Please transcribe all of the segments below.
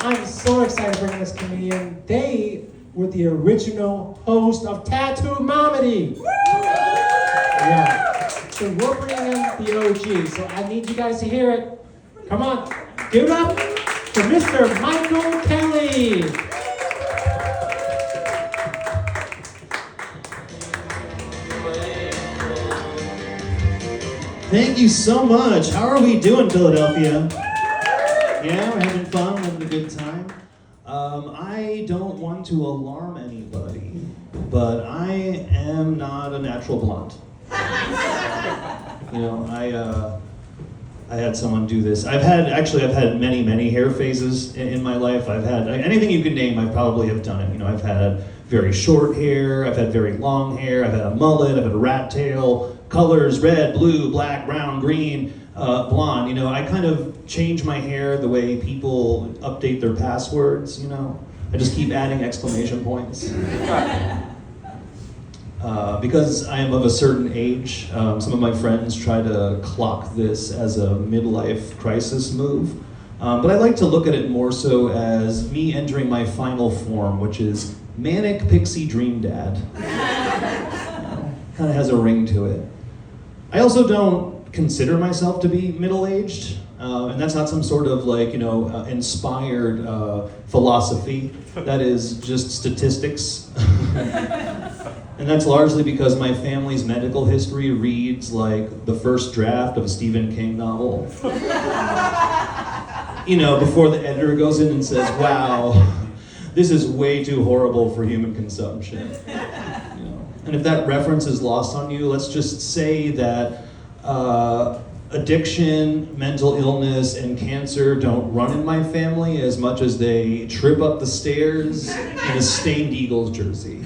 I'm so excited to bring this comedian. They were the original host of Tattoo Momedy. Yeah. So we're bringing in the OG. So I need you guys to hear it. Come on, give it up for Mr. Michael Kelly. Thank you so much. How are we doing, Philadelphia? Yeah, we're having fun, having a good time. I don't want to alarm anybody, but I am not a natural blonde. You know, I had someone do this. I've had many hair phases in my life. I've had anything you can name, I probably have done it. You know, I've had very short hair, I've had very long hair, I've had a mullet, I've had a rat tail, colors, red, blue, black, brown, green, blonde. You know, I kind of change my hair the way people update their passwords, you know. I just keep adding exclamation points. Because I am of a certain age, some of my friends try to clock this as a midlife crisis move. But I like to look at it more so as me entering my final form, which is Manic Pixie Dream Dad. Kind of has a ring to it. I also don't consider myself to be middle-aged, and that's not some sort of inspired philosophy. That is just statistics. And that's largely because my family's medical history reads like the first draft of a Stephen King novel. You know, before the editor goes in and says, wow, this is way too horrible for human consumption. You know? And if that reference is lost on you, let's just say that addiction, mental illness, and cancer don't run in my family as much as they trip up the stairs in a stained Eagles jersey.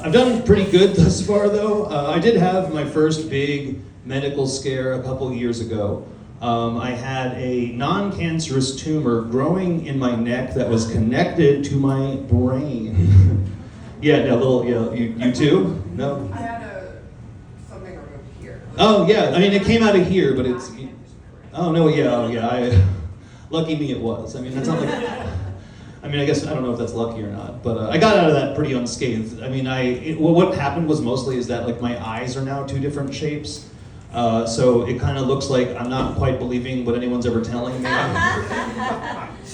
I've done pretty good thus far, though. I did have my first big medical scare a couple years ago. I had a non-cancerous tumor growing in my neck that was connected to my brain. You too? No? I had something removed here. Oh yeah, I mean it came out of here, but it's. Oh no, yeah. Lucky me, it was. I mean that's not like. I mean I guess I don't know if that's lucky or not, but I got out of that pretty unscathed. I mean what happened was mostly is that like my eyes are now two different shapes. So it kind of looks like I'm not quite believing what anyone's ever telling me.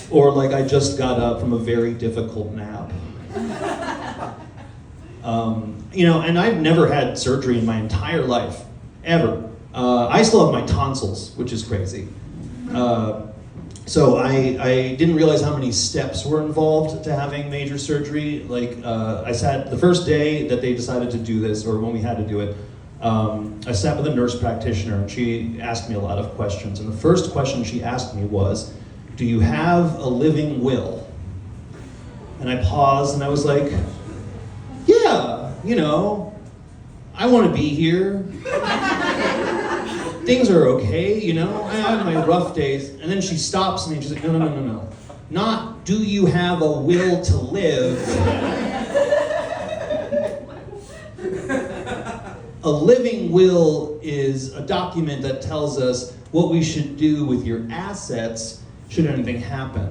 Or like I just got up from a very difficult nap. And I've never had surgery in my entire life, ever. I still have my tonsils, which is crazy. So I didn't realize how many steps were involved to having major surgery. Like I sat the first day that they decided to do this, or when we had to do it, I sat with a nurse practitioner and she asked me a lot of questions. And the first question she asked me was, do you have a living will? And I paused and I was like, yeah, I want to be here. Things are okay, I have my rough days. And then she stops me and she's like, no. Not do you have a will to live. A living will is a document that tells us what we should do with your assets should anything happen.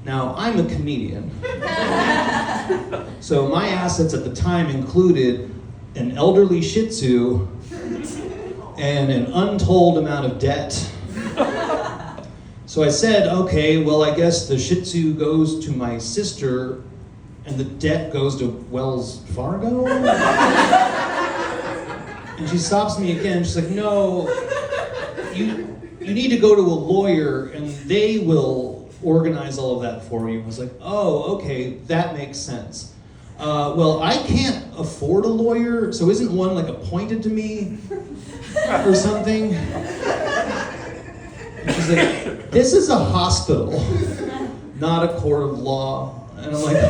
Now, I'm a comedian. So my assets at the time included an elderly Shih Tzu and an untold amount of debt. So I said, okay, well, I guess the Shih Tzu goes to my sister and the debt goes to Wells Fargo? And she stops me again. She's like, no, you need to go to a lawyer and they will organize all of that for you. I was like, oh, okay, that makes sense. Well, I can't afford a lawyer, so isn't one like appointed to me or something? And she's like, this is a hospital, not a court of law. And I'm like,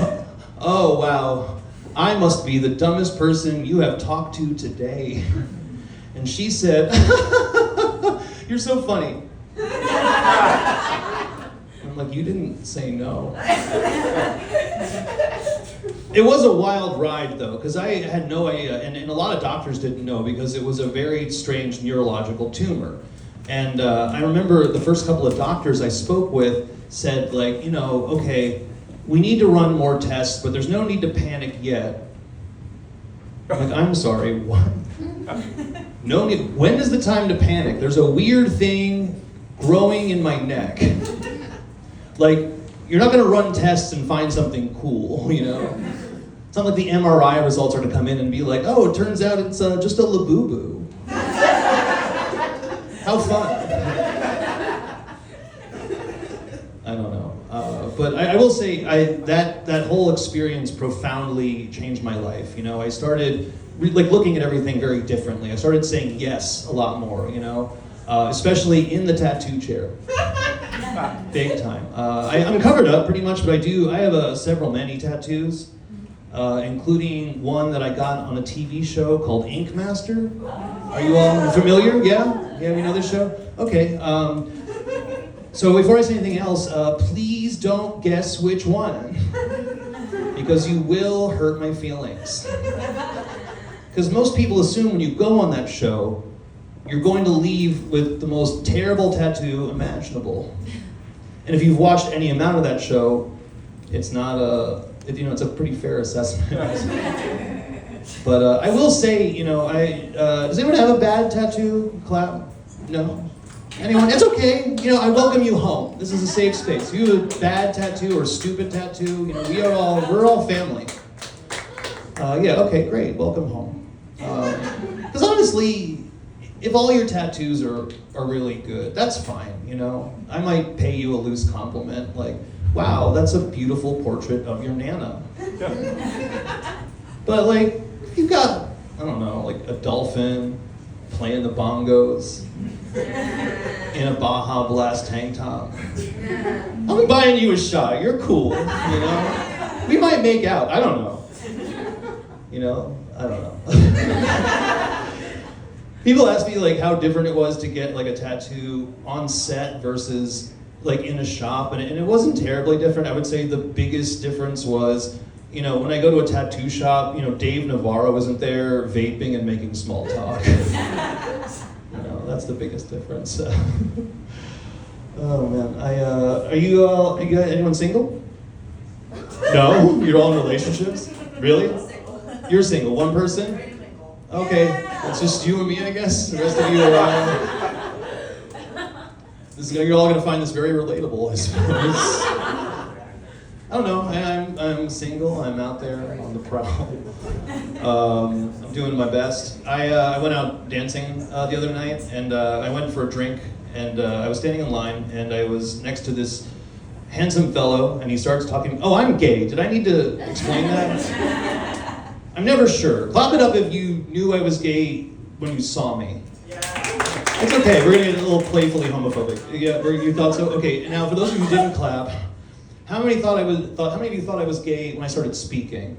oh, wow. I must be the dumbest person you have talked to today. And she said, you're so funny. I'm like, you didn't say no. It was a wild ride though, because I had no idea, and a lot of doctors didn't know because it was a very strange neurological tumor. And I remember the first couple of doctors I spoke with said, like, you know, okay, we need to run more tests, but there's no need to panic yet. I'm like, I'm sorry, what? No need. When is the time to panic? There's a weird thing growing in my neck. Like, you're not gonna run tests and find something cool, you know? It's not like the MRI results are to come in and be like, oh, it turns out it's just a labubu. How fun. I don't know. But I will say that whole experience profoundly changed my life. You know, I started looking at everything very differently. I started saying yes a lot more, you know, especially in the tattoo chair. Big time. I'm covered up pretty much, but I have many tattoos, including one that I got on a TV show called Ink Master. Are you all familiar? Yeah? Yeah, we know this show? Okay. So before I say anything else, please don't guess which one, because you will hurt my feelings. Because most people assume when you go on that show, you're going to leave with the most terrible tattoo imaginable. And if you've watched any amount of that show, it's not it's a pretty fair assessment. But I will say, you know, does anyone have a bad tattoo? Clap? No? Anyone? It's okay. You know, I welcome you home. This is a safe space. If you have a bad tattoo or a stupid tattoo, you know, we're all family. Yeah, okay, great. Welcome home. Because honestly, if all your tattoos are really good, that's fine, you know. I might pay you a loose compliment, like, wow, that's a beautiful portrait of your Nana. But like, if you've got, I don't know, like a dolphin playing the bongos in a Baja Blast tank top, I'm buying you a shot. You're cool, you know. We might make out. I don't know. You know, I don't know. People ask me like how different it was to get like a tattoo on set versus like in a shop, and it wasn't terribly different. I would say the biggest difference was, you know, when I go to a tattoo shop, you know, Dave Navarro isn't there vaping and making small talk. You know, that's the biggest difference. Oh man, are you anyone single? No? You're all in relationships? Really? You're single. One person? Okay, it's just you and me, I guess. The rest of you are. You're all gonna find this very relatable, I suppose. I don't know. I'm single. I'm out there on the prowl. I'm doing my best. I went out dancing the other night, and I went for a drink, and I was standing in line, and I was next to this handsome fellow, and he starts talking. Oh, I'm gay. Did I need to explain that? I'm never sure. Clap it up if you knew I was gay when you saw me. It's okay. We're gonna get a little playfully homophobic. Yeah, you thought so. Okay. Now, for those of you who didn't clap. How many of you thought I was gay when I started speaking?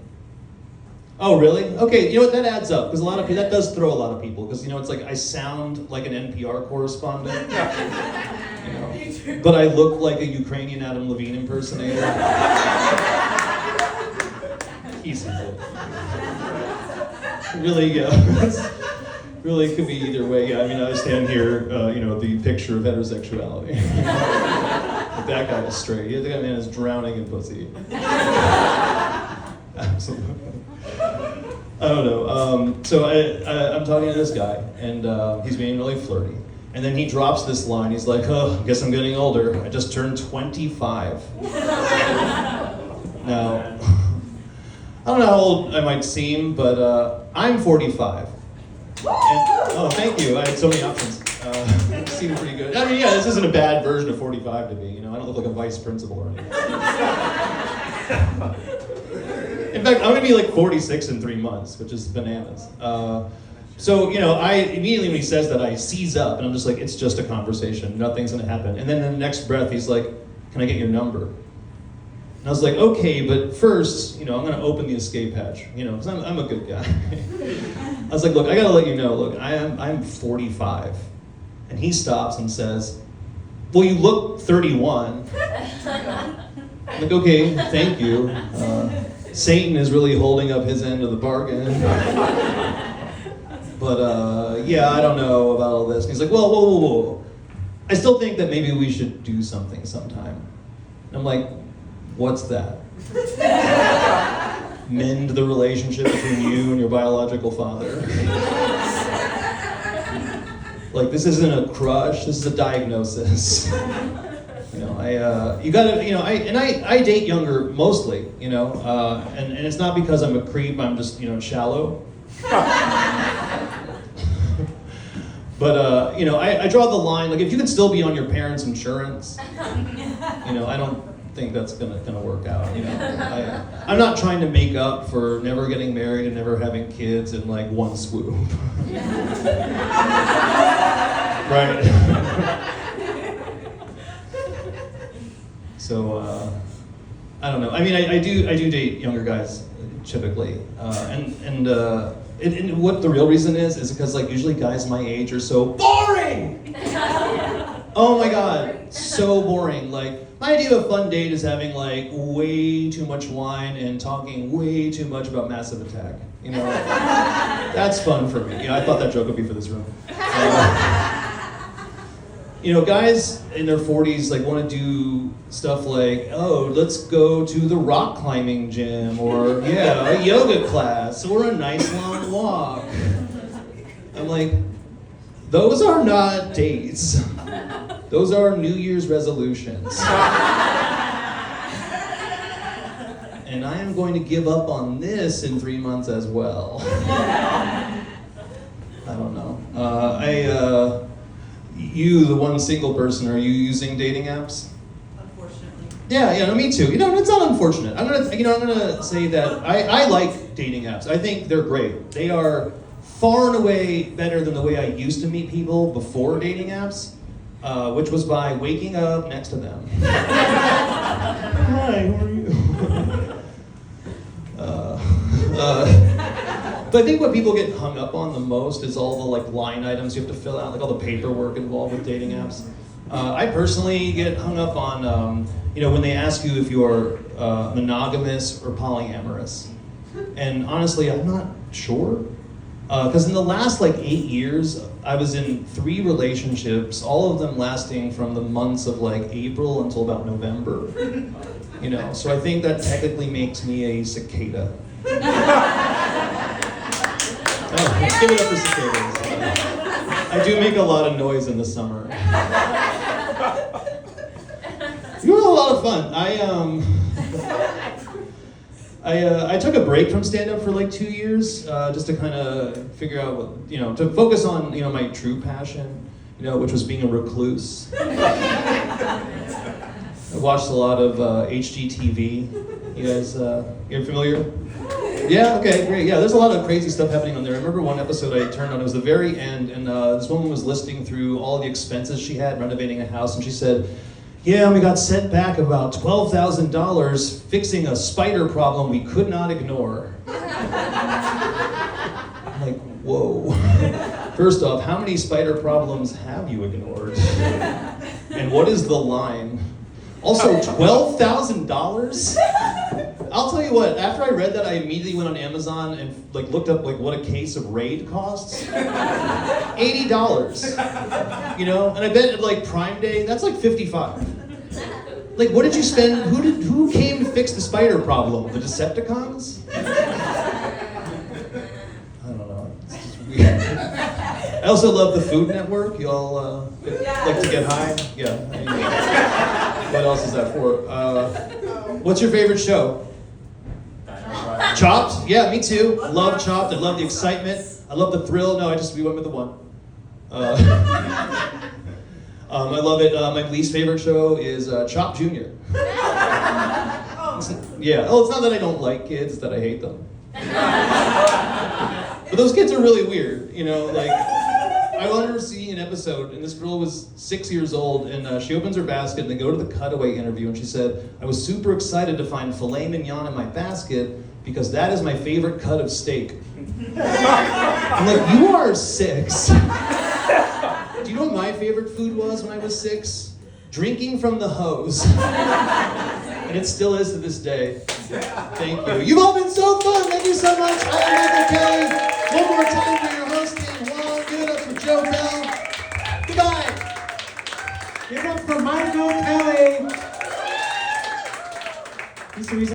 Oh, really? Okay, you know what, that adds up, because that does throw a lot of people, because, you know, it's like I sound like an NPR correspondent, you know, but I look like a Ukrainian Adam Levine impersonator. Easy. Really, yeah. Really, it could be either way. Yeah, I mean, I stand here, you know, the picture of heterosexuality. That guy is straight. Yeah, that man is drowning in pussy. Absolutely. I don't know. So I'm talking to this guy, and he's being really flirty. And then he drops this line. He's like, "Oh, I guess I'm getting older. I just turned 25." Now, I don't know how old I might seem, but I'm 45. And, oh, thank you. I had so many options. Seemed pretty good. I mean, yeah, this isn't a bad version of 45 to me. You know, I don't look like a vice principal or anything. In fact, I'm gonna be like 46 in 3 months, which is bananas. So, you know, I immediately when he says that, I seize up, and I'm just like, it's just a conversation. Nothing's gonna happen. And then in the next breath, he's like, "Can I get your number?" And I was like, "Okay, but first, you know, I'm gonna open the escape hatch, you know, because I'm a good guy." I was like, "Look, I gotta let you know. Look, I'm 45." And he stops and says, "Well, you look 31. I'm like, "Okay, thank you. Satan is really holding up his end of the bargain." But yeah, I don't know about all this. And he's like, "Whoa. I still think that maybe we should do something sometime. And I'm like, what's that? Mend the relationship between you and your biological father. Like, this isn't a crush, this is a diagnosis. You know, you gotta, you know, I date younger mostly, you know, and it's not because I'm a creep, I'm just, you know, shallow. But, you know, I draw the line, like, if you can still be on your parents' insurance, you know, I don't think that's gonna work out, you know. I'm not trying to make up for never getting married and never having kids in, like, one swoop. Right. So, I don't know. I mean, I do date younger guys, typically. And what the real reason is because, like, usually guys my age are so boring! Oh my god, so boring. Like, my idea of a fun date is having, like, way too much wine and talking way too much about Massive Attack. You know, that's fun for me. You know, I thought that joke would be for this room. You know, guys in their 40s, like, want to do stuff like, oh, let's go to the rock climbing gym, or, yeah, a yoga class, or a nice long walk. I'm like, those are not dates. Those are New Year's resolutions. And I am going to give up on this in 3 months as well. I don't know. You, the one single person, are you using dating apps? Unfortunately. Yeah, no, me too. You know, it's not unfortunate. I'm gonna say that I like dating apps. I think they're great. They are far and away better than the way I used to meet people before dating apps, which was by waking up next to them. Hi, how are you? But I think what people get hung up on the most is all the, like, line items you have to fill out, like all the paperwork involved with dating apps. I personally get hung up on, you know, when they ask you if you're monogamous or polyamorous. And honestly, I'm not sure. Because in the last, like, 8 years, I was in 3 relationships, all of them lasting from the months of, like, April until about November. You know, so I think that technically makes me a cicada. Oh, let's give it up for cicadas. I do make a lot of noise in the summer. You were a lot of fun. I took a break from stand-up for like 2 years, just to kind of figure out what, you know, to focus on, you know, my true passion, you know, which was being a recluse. I watched a lot of HGTV. You guys, you're familiar? Yeah, okay, great. Yeah, there's a lot of crazy stuff happening on there. I remember one episode I turned on, it was the very end, and this woman was listing through all the expenses she had renovating a house, and she said, yeah, we got sent back about $12,000 fixing a spider problem we could not ignore. I'm like, whoa. First off, how many spider problems have you ignored? And what is the line? Also, $12,000? I'll tell you what, after I read that, I immediately went on Amazon and, like, looked up, like, what a case of Raid costs. $80. You know, and I bet at, like, Prime Day, that's like $55. Like, what did you spend? Who came to fix the spider problem? The Decepticons? I don't know. It's just weird. I also love the Food Network. Y'all like to get high? Yeah. What else is that for? What's your favorite show? Chopped? Yeah, me too. I love Chopped. I love the excitement. I love the thrill. No, we went with the one. I love it. My least favorite show is Chopped Jr. Yeah. Oh, it's not that I don't like kids, it's that I hate them. But those kids are really weird, you know, like, I remember seeing an episode, and this girl was 6 years old, and she opens her basket, and they go to the cutaway interview, and she said, I was super excited to find filet mignon in my basket, because that is my favorite cut of steak. I'm like, you are 6. Do you know what my favorite food was when I was 6? Drinking from the hose. And it still is to this day. Thank you. You've all been so fun. Thank you so much. I am Michael Kelly. One more time for your hosting. One, give it up for Joe Bell. Goodbye. Give it up for Michael Kelly. He's the reason